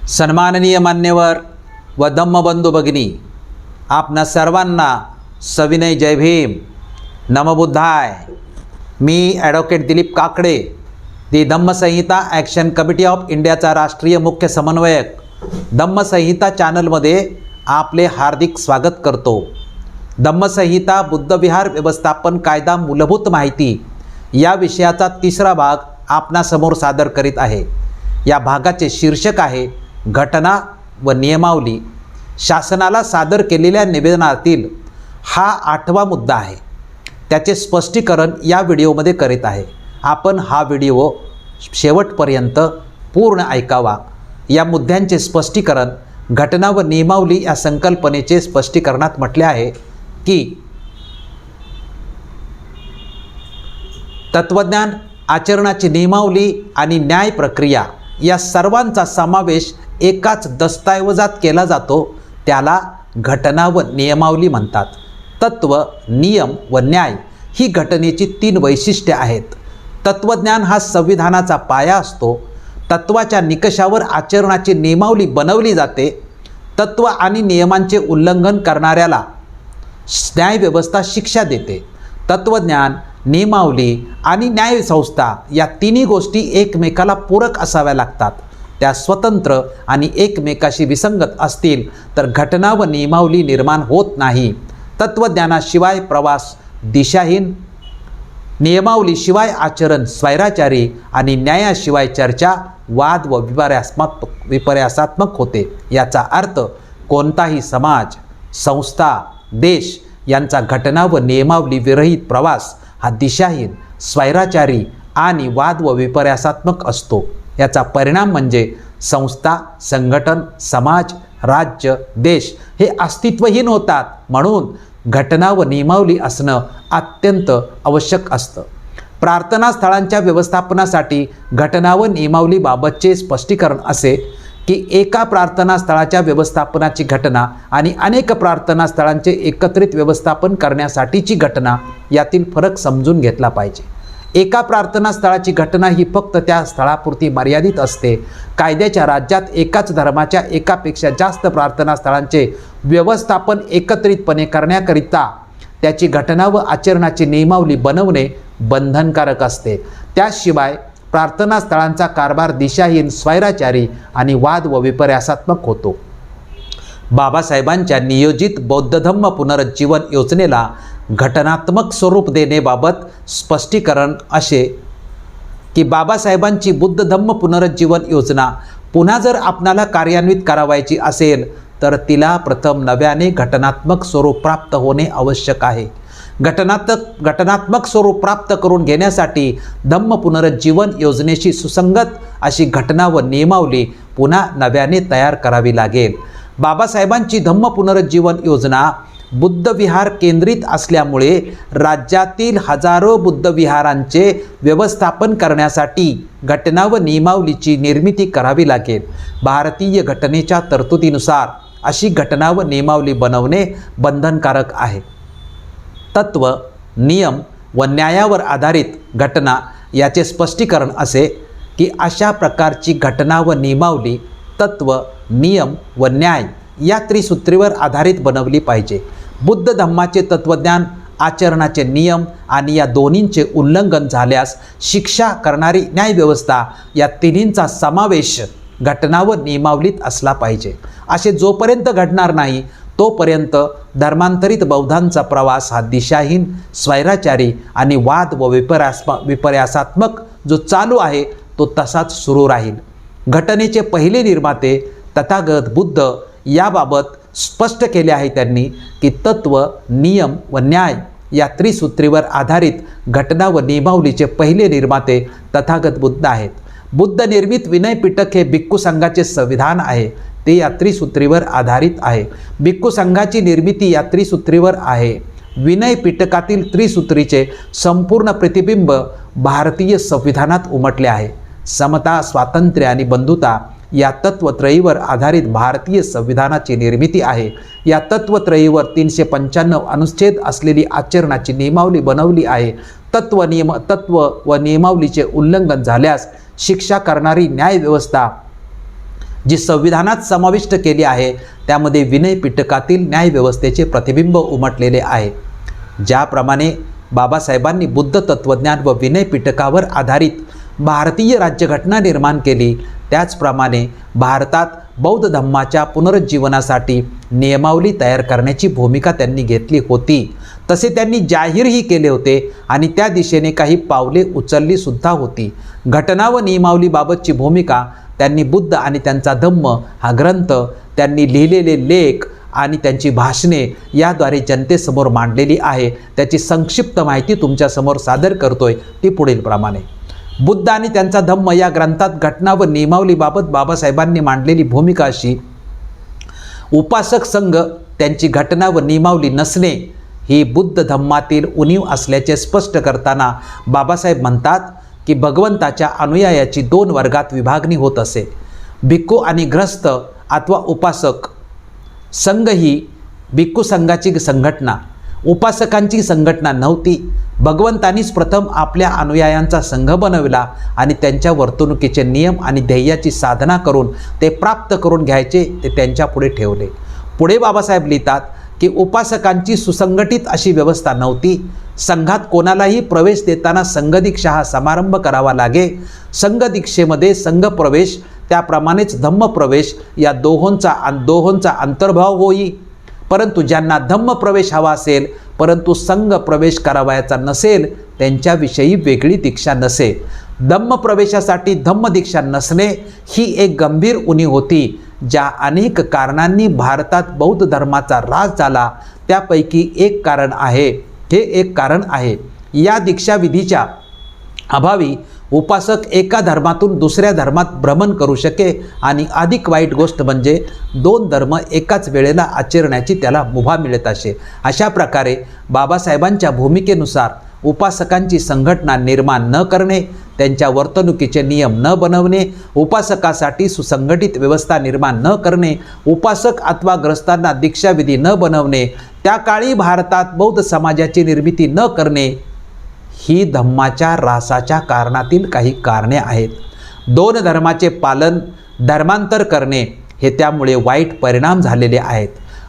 सन्माननीय मान्यवर व धम्मबंधू भगिनी, आपणा सर्वांना सविनय जय भीम, नमबुद्धाय। मी advocate Dilip Kakade, the Dhammasanhita action committee of इंडियाचा राष्ट्रीय मुख्य समन्वयक, धम्मसंहिता चॅनलमध्ये आपले हार्दिक स्वागत करतो। धम्मसंहिता बुद्धविहार व्यवस्थापन कायदा मूलभूत माहिती या विषयाचा तिसरा भाग आपणासमोर सादर करीत आहे। या भागाचे शीर्षक आहे घटना व नियमावली। शासनाला सादर केलेल्या निवेदनातील हा 8वा मुद्दा आहे। त्याचे स्पष्टीकरण या व्हिडिओमध्ये करीत आहे। आपण हा व्हिडिओ शेवटपर्यंत पूर्ण ऐकावा। या मुद्द्यांचे स्पष्टीकरण घटना व नियमावली या संकल्पनेचे स्पष्टीकरणात म्हटले आहे की तत्वज्ञान, आचरणाची नियमावली आणि न्याय प्रक्रिया या सर्वांचा समावेश एकाच दस्तऐवजात केला जातो, त्याला घटना व नियमावली म्हणतात। तत्व, नियम व न्याय ही घटनेची 3 वैशिष्ट्ये आहेत। तत्वज्ञान हा संविधानाचा पाया असतो। तत्वाच्या निकषावर आचरणाची नियमावली बनवली जाते। तत्व आणि नियमांचे उल्लंघन करणाऱ्याला न्यायव्यवस्था शिक्षा देते। तत्वज्ञान, नियमावली आणि न्यायसंस्था या तिन्ही गोष्टी एकमेकाला पूरक असाव्या लागतात। त्या स्वतंत्र आणि एकमेकाशी विसंगत असतील तर घटना व नियमावली निर्माण होत नाही। तत्वज्ञानाशिवाय प्रवास दिशाहीन, नियमावलीशिवाय आचरण स्वैराचारी आणि न्यायाशिवाय चर्चा वाद व विपर्यासात्मक होते। याचा अर्थ कोणताही समाज, संस्था, देश यांचा घटना व नियमावली विरहित प्रवास हा दिशाहीन, स्वैराचारी आणि वाद व विपर्यासात्मक असतो। याचा परिणाम म्हणजे संस्था, संघटन, समाज, राज्य, देश हे अस्तित्वहीन होतात। म्हणून घटना व नियमावली असणं अत्यंत आवश्यक असतं। प्रार्थना स्थळांच्या व्यवस्थापनासाठी घटना व नियमावलीबाबतचे स्पष्टीकरण असे की एका प्रार्थना स्थळाच्या व्यवस्थापनाची घटना आणि अनेक प्रार्थना स्थळांचे एकत्रित व्यवस्थापन करण्यासाठीची घटना यातील फरक समजून घेतला पाहिजे। एका प्रार्थना स्थळाची घटना ही फक्त त्या स्थळापुरती मर्यादित असते। कायद्याच्या राज्यात एकाच धर्माच्या एकापेक्षा जास्त प्रार्थना स्थळांचे व्यवस्थापन एकत्रितपणे करण्याकरिता त्याची घटना व आचरणाची नियमावली बनवणे बंधनकारक असते। त्याशिवाय प्रार्थना स्थळांचा कारभार दिशाहीन, स्वैराचारी आणि वाद व विपर्यासात्मक होतो। बाबासाहेबांच्या नियोजित बौद्ध धम्म पुनरुज्जीवन योजनेला घटनात्मक स्वरूप देण्याबाबत स्पष्टीकरण असे की बाबासाहेबांची बुद्ध धम्म पुनरुज्जीवन योजना पुन्हा जर आपणाला कार्यान्वित करावायची असेल तर तिला प्रथम नव्याने घटनात्मक स्वरूप प्राप्त होणे आवश्यक आहे। घटनात्मक स्वरूप प्राप्त करून घेण्यासाठी धम्म पुनरुज्जीवन योजनेशी सुसंगत अशी घटना व नियमावली पुन्हा नव्याने तयार करावी लागेल। बाबासाहेबांची धम्म पुनरुज्जीवन योजना बुद्धविहार केंद्रित असल्यामुळे राज्यातील हजारो बुद्धविहारांचे व्यवस्थापन करण्यासाठी घटना व नियमावलीची निर्मिती करावी लागेल। भारतीय घटनेच्या तरतुदीनुसार अशी घटना व नियमावली बनवणे बंधनकारक आहे। तत्व, नियम व न्यायावर आधारित घटना याचे स्पष्टीकरण असे की अशा प्रकारची घटना व नियमावली तत्व, नियम व न्याय या त्रिसूत्रीवर आधारित बनवली पाहिजे। बुद्ध धम्माचे तत्वज्ञान, आचरणाचे नियम आणि या दोन्हींचे उल्लंघन झाल्यास शिक्षा करणारी न्यायव्यवस्था या तिन्हींचा समावेश घटना व नियमावलीत असला पाहिजे। असे जोपर्यंत घडणार नाही तोपर्यंत धर्मांतरित बौद्धांचा प्रवास हा दिशाहीन, स्वैराचारी आणि वाद व विपर्यासात्मक जो चालू आहे तो तसाच सुरू राहील। घटनेचे पहिले निर्माते तथागत बुद्ध याबाबत स्पष्ट केले आहे त्यांनी की तत्व, नियम व न्याय या त्रिसूत्रीवर आधारित घटना व नियमावलीचे पहिले निर्माते तथागत बुद्ध आहेत। बुद्ध निर्मित विनय पिटक हे भिक्खू संघाचे संविधान आहे। ते या त्रिसूत्रीवर आधारित आहे। भिक्खू संघाची निर्मिती या त्रिसूत्रीवर आहे। विनय पिटकातील त्रिसूत्रीचे संपूर्ण प्रतिबिंब भारतीय संविधानात उमटले आहे। समता, स्वातंत्र्य आणि बंधुता या तत्वत्रयीवर आधारित भारतीय संविधानाची निर्मिती आहे। या तत्वत्रयीवर 395 अनुच्छेद असलेली आचरणाची नियमावली बनवली आहे। तत्व व नियमावलीचे उल्लंघन झाल्यास शिक्षा करणारी न्यायव्यवस्था जी संविधानात समाविष्ट केली आहे त्यामध्ये विनय पिटकातील न्यायव्यवस्थेचे प्रतिबिंब उमटलेले आहे। ज्याप्रमाणे बाबासाहेबांनी बुद्ध तत्त्वज्ञान व विनय पिटकावर आधारित भारतीय राज्यघटना निर्माण केली, त्याचप्रमाणे भारतात बौद्ध धम्माच्या पुनरुज्जीवनासाठी नियमावली तयार करण्याची भूमिका त्यांनी घेतली होती। तसे त्यांनी जाहीरही केले होते आणि त्या दिशेने काही पावले उचलली सुद्धा होती। घटना व नियमावलीबाबतची भूमिका त्यांनी बुद्ध आणि त्यांचा धम्म हा ग्रंथ, त्यांनी लिहिलेले लेख आणि त्यांची भाषणे याद्वारे जनतेसमोर मांडलेली आहे। त्याची संक्षिप्त माहिती तुमच्यासमोर सादर करतोय ती पुढील प्रमाणे। बुद्ध आणि त्यांचा धम्म या ग्रंथात घटना व नियमावलीबाबत बाबासाहेबांनी मांडलेली भूमिका अशी: उपासक संघ त्यांची घटना व नियमावली नसणे ही बुद्ध धम्मातील उणीव असल्याचे स्पष्ट करताना बाबासाहेब म्हणतात की भगवंताच्या अनुयायाची दोन वर्गात विभागणी होत असे। भिक्खू आणि ग्रस्त अथवा उपासक संघ ही भिक्खू संघाची संघटना, उपासकांची संघटना नव्हती। भगवंतांनीच प्रथम आपल्या अनुयायांचा संघ बनविला आणि त्यांच्या वर्तणुकीचे नियम आणि ध्येयाची साधना करून ते प्राप्त करून घ्यायचे ते त्यांच्या पुढे ठेवले। पुढे बाबासाहेब लिहितात की उपासकांची सुसंघटित अशी व्यवस्था नव्हती। संघात कोणालाही प्रवेश देताना संघदीक्षा हा समारंभ करावा लागे। संघदीक्षेमध्ये संघ प्रवेश त्याप्रमाणेच धम्म प्रवेश या दोहोंचा अंतर्भाव होई। परंतु ज्यांना धम्म प्रवेश हवा असेल परंतु संघ प्रवेश करावयाचा नसेल त्यांच्याविषयी वेगळी दीक्षा नसे। धम्म प्रवेशासाठी धम्म दीक्षा नसणे ही एक गंभीर उणीव होती। ज्या अनेक कारणांनी भारतात बौद्ध धर्माचा ऱ्हास झाला त्यापैकी एक कारण आहे। या दीक्षाविधीच्या अभावी उपासक एका धर्मातून दुसऱ्या धर्मात भ्रमण करू शके आणि अधिक वाईट गोष्ट म्हणजे दोन धर्म एकाच वेळेला आचरण्याची त्याला मुभा मिळत असे। अशा प्रकारे बाबासाहेबांच्या भूमिकेनुसार उपासकांची संघटना निर्माण न करणे, त्यांच्या वर्तणुकीचे नियम न बनवणे, उपासकासाठी सुसंघटित व्यवस्था निर्माण न करणे, उपासक अथवा ग्रस्तांना दीक्षाविधी न बनवणे, त्या काळी भारतात बौद्ध समाजाची निर्मिती न करणे ही धम्माच्या ऱ्हासाच्या कारणातील काही कारणे आहेत। दोन धर्माचे पालन, धर्मांतर करणे हे त्यामुळे वाईट परिणाम झालेले आहेत।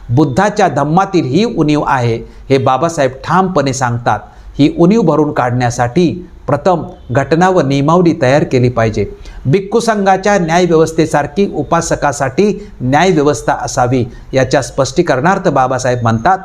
बुद्धाच्या धम्मातील ही उणीव आहे हे बाबासाहेब ठामपणे सांगतात। ही उणीव भरून काढण्यासाठी प्रथम घटना व नियमावली तयार केली पाहिजे। भिक्खू संघाच्या न्यायव्यवस्थेसारखी उपासकासाठी न्यायव्यवस्था असावी। याच्या स्पष्टीकरणार्थ बाबासाहेब म्हणतात,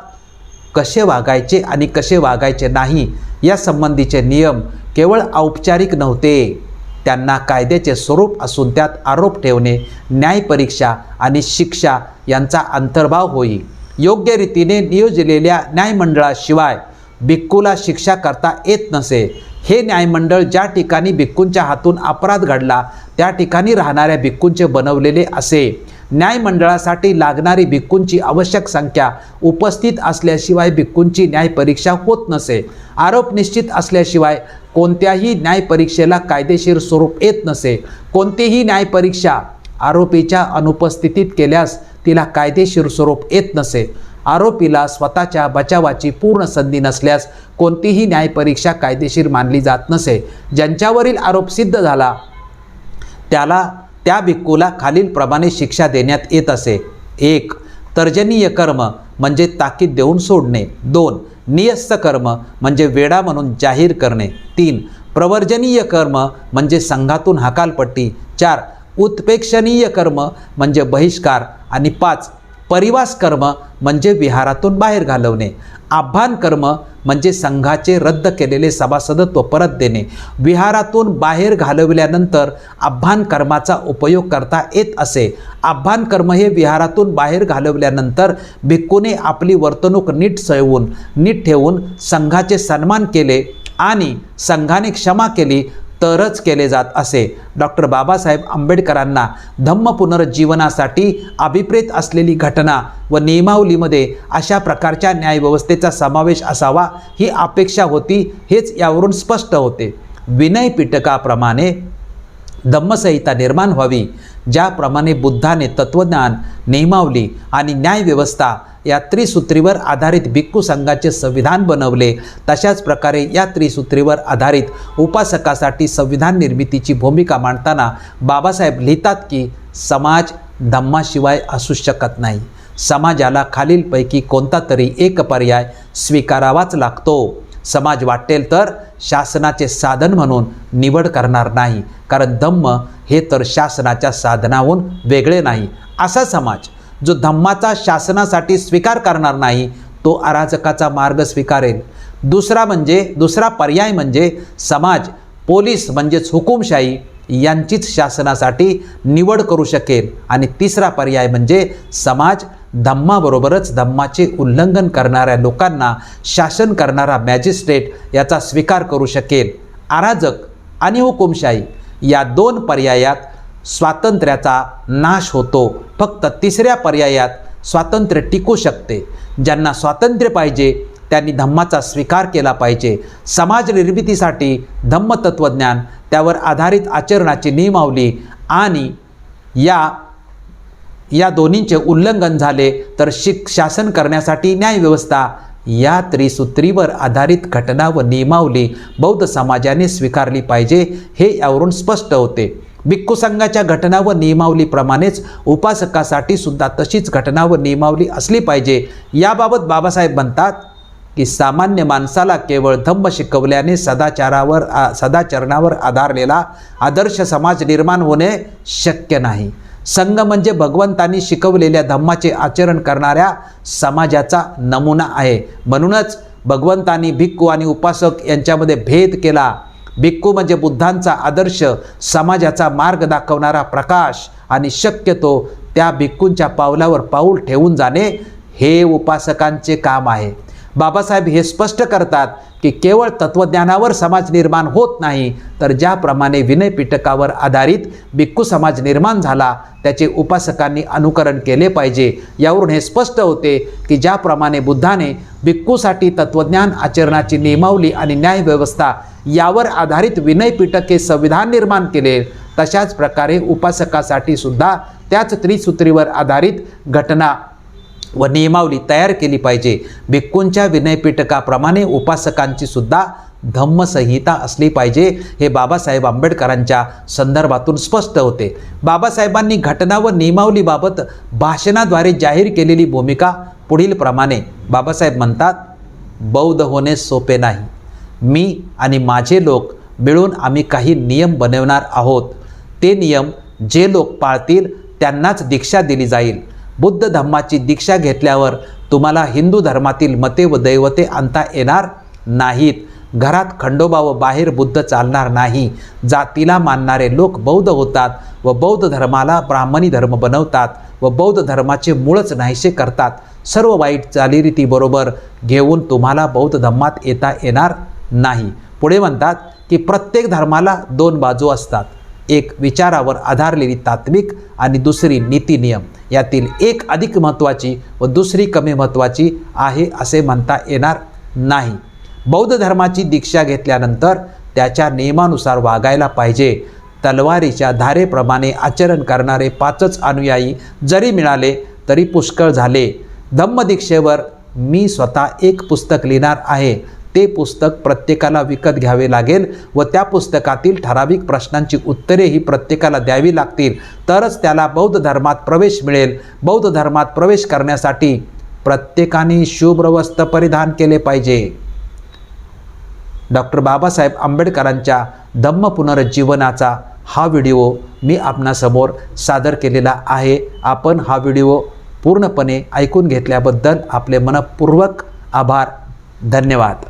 कसे वागायचे आणि कसे वागायचे नाही या संबंधीचे नियम केवळ औपचारिक नव्हते, त्यांना कायद्याचे स्वरूप असून त्यात आरोप ठेवणे, न्यायपरीक्षा आणि शिक्षा यांचा अंतर्भाव होई। योग्य रीतीने नियोजलेल्या न्यायमंडळाशिवाय भिक्खूला शिक्षा करता येत नसे। हे न्यायमंडळ ज्या ठिकाणी भिक्खूंच्या हातून अपराध घडला त्या ठिकाणी राहणाऱ्या भिक्खूंचे बनवलेले असे। न्यायमंडळासाठी लागणारी भिक्खूंची आवश्यक संख्या उपस्थित असल्याशिवाय भिक्खूंची न्यायपरीक्षा होत नसे। आरोप निश्चित असल्याशिवाय कोणत्याही न्यायपरीक्षेला कायदेशीर स्वरूप येत नसे। कोणतीही न्यायपरीक्षा आरोपीच्या अनुपस्थितीत केल्यास तिला कायदेशीर स्वरूप येत नसे। आरोपीला स्वतःच्या बचावाची पूर्ण संधी नसल्यास कोणतीही न्यायपरीक्षा कायदेशीर मानली जात नसे। ज्यांच्यावरील आरोप सिद्ध झाला त्या भिक्खूला खालीलप्रमाणे शिक्षा देण्यात येत असे। 1. तर्जनीय कर्म म्हणजे ताकीद देऊन सोडणे। 2. नियस्त कर्म म्हणजे वेडा म्हणून जाहीर करणे। 3. प्रवर्जनीय कर्म म्हणजे संघातून हकालपट्टी। 4. उत्प्रेक्षणीय कर्म म्हणजे बहिष्कार आणि 5. परिवास कर्म म्हणजे विहारातून बाहेर घालवणे। आभ्यान कर्म म्हणजे संघाचे रद्द केलेले सभासदत्व परत देणे। विहारातून बाहेर घालविल्यानंतर आभ्यान कर्माचा उपयोग करता येत असे। आभ्यान कर्म हे विहारातून बाहेर घालवल्यानंतर भिक्खूने आपली वर्तणूक नीट ठेवून संघाचे सन्मान केले आणि संघाने क्षमा केली तरच केले जात असे। डॉक्टर बाबासाहेब आंबेडकरांना धम्म पुनरुज्जीवनासाठी अभिप्रेत असलेली घटना व नियमावलीमध्ये अशा प्रकारच्या न्यायव्यवस्थेचा समावेश असावा ही अपेक्षा होती, हेच यावरून स्पष्ट होते। विनय पिटकाप्रमाणे धम्मसंहिता निर्माण व्हावी, ज्याप्रमाणे बुद्धाने तत्वज्ञान, नियमावली आणि न्यायव्यवस्था या त्रिसूत्रीवर आधारित भिक्खू संघाचे संविधान बनवले, तशाच प्रकारे या त्रिसूत्रीवर आधारित उपासकासाठी संविधान निर्मितीची भूमिका मांडताना बाबासाहेब लिहितात की समाज धम्माशिवाय असू शकत नाही. समाजाला खालीलपैकी कोणता तरी एक पर्याय स्वीकारावाच लागतो. समाज वाटेल तर शासनाचे साधन म्हणून निवड करणार नाही, कारण धम्म हे तर शासनाच्या साधनाहून वेगळे नाही. असा समाज जो धम्माचा शासनासाठी स्वीकार करणार नाही, तो अराजकाचा मार्ग स्वीकारेल. दुसरा पर्याय म्हणजे समाज पोलीस म्हणजेच हुकुमशाही यांचीच शासनासाठी निवड करू शकेल. आणि तिसरा पर्याय म्हणजे समाज धम्माबरोबरच धम्माचे उल्लंघन करणाऱ्या लोकांना शासन करणारा मॅजिस्ट्रेट याचा स्वीकार करू शकेल. अराजक आणि हुकुमशाही या दोन पर्यायात स्वातंत्र्याचा नाश होतो. फक्त तिसऱ्या पर्यायात स्वातंत्र्य टिकू शकते. ज्यांना स्वातंत्र्य पाहिजे त्यांनी धम्माचा स्वीकार केला पाहिजे. समाज निर्मितीसाठी धम्मतत्वज्ञान, त्यावर आधारित आचरणाची नियमावली आणि या दोन्हींचे उल्लंघन झाले तर शासन करण्यासाठी न्यायव्यवस्था या त्रिसूत्रीवर आधारित घटना व नियमावली बौद्ध समाजाने स्वीकारली पाहिजे, हे यावरून स्पष्ट होते. भिक्खू संघाच्या घटना व नियमावलीप्रमाणेच उपासकासाठी सुद्धा तशीच घटना व नियमावली असली पाहिजे. याबाबत बाबासाहेब म्हणतात की सामान्य माणसाला केवळ धम्म शिकवल्याने सदाचरणावर आधारलेला आदर्श समाज निर्माण होणे शक्य नाही. संघ म्हणजे भगवंतांनी शिकवलेल्या धम्माचे आचरण करणाऱ्या समाजाचा नमुना आहे. म्हणूनच भगवंतांनी भिक्खू आणि उपासक यांच्यामध्ये भेद केला. भिक्खू म्हणजे बुद्धांचा आदर्श, समाजाचा मार्ग दाखवणारा प्रकाश, आणि शक्यतो त्या भिक्खूंच्या पावलावर पाऊल ठेवून जाणे हे उपासकांचे काम आहे. बाबासाहेब हे स्पष्ट करतात की केवळ तत्वज्ञानावर समाज निर्माण होत नाही, तर ज्याप्रमाणे विनय पिटकावर आधारित भिक्खू समाज निर्माण झाला त्याचे उपासकांनी अनुकरण केले पाहिजे. यावरून हे स्पष्ट होते की ज्याप्रमाणे बुद्धाने भिक्खूसाठी तत्वज्ञान, आचरणाची नियमावली आणि न्यायव्यवस्था यावर आधारित विनय पिटक हे संविधान निर्माण केले, तशाच प्रकारे उपासकासाठी सुद्धा त्याच त्रिसूत्रीवर आधारित घटना व नियमावली तयार केली पाहिजे. भिक्खूंच्या विनयपिटकाप्रमाणे उपासकांची सुद्धा धम्मसंहिता असली पाहिजे, हे बाबासाहेब आंबेडकरांच्या संदर्भातून स्पष्ट होते. बाबासाहेबांनी घटना व नियमावलीबाबत भाषणाद्वारे जाहीर केलेली भूमिका पुढील प्रमाणे. बाबासाहेब म्हणतात, बौद्ध होणे सोपे नाही. मी आणि माझे लोक मिळून आम्ही काही नियम बनवणार आहोत. ते नियम जे लोक पाळतील त्यांनाच दीक्षा दिली जाईल. बुद्ध धम्माची दीक्षा घेतल्यावर तुम्हाला हिंदू धर्मातील मते व दैवते आणता येणार नाहीत. घरात खंडोबा व बाहेर बुद्ध चालणार नाही. जातीला मानणारे लोक बौद्ध होतात व बौद्ध धर्माला ब्राह्मणी धर्म बनवतात व बौद्ध धर्माचे मूळच नाहीसे करतात. सर्व वाईट चालीरीतीबरोबर घेऊन तुम्हाला बौद्ध धम्मात येता येणार नाही. पुढे म्हणतात की प्रत्येक धर्माला दोन बाजू असतात. एक विचारावर आधारलेली तात्विक आणि दुसरी नीती नियम. यातील एक अधिक महत्त्वाची व दुसरी कमी महत्त्वाची आहे असे म्हणता येणार नाही. बौद्ध धर्माची दीक्षा घेतल्यानंतर त्याच्या नियमानुसार वागायला पाहिजे. तलवारीच्या धारेप्रमाणे आचरण करणारे 5च अनुयायी जरी मिळाले तरी पुष्कळ झाले. धम्मदीक्षेवर मी स्वतः एक पुस्तक लिहिणार आहे. ते पुस्तक प्रत्येकाला विकत घ्यावे लागेल व त्या पुस्तकातील ठराविक प्रश्नांची उत्तरेही प्रत्येकाला द्यावी लागतील, तरच त्याला बौद्ध धर्मात प्रवेश मिळेल. बौद्ध धर्मात प्रवेश करण्यासाठी प्रत्येकाने शुभ्र वस्त्र परिधान केले पाहिजे. डॉक्टर बाबासाहेब आंबेडकरांच्या धम्म पुनरुज्जीवनाचा हा व्हिडिओ मी आपणासमोर सादर केलेला आहे. आपण हा व्हिडिओ पूर्णपणे ऐकून घेतल्याबद्दल आपले मनपूर्वक आभार. धन्यवाद.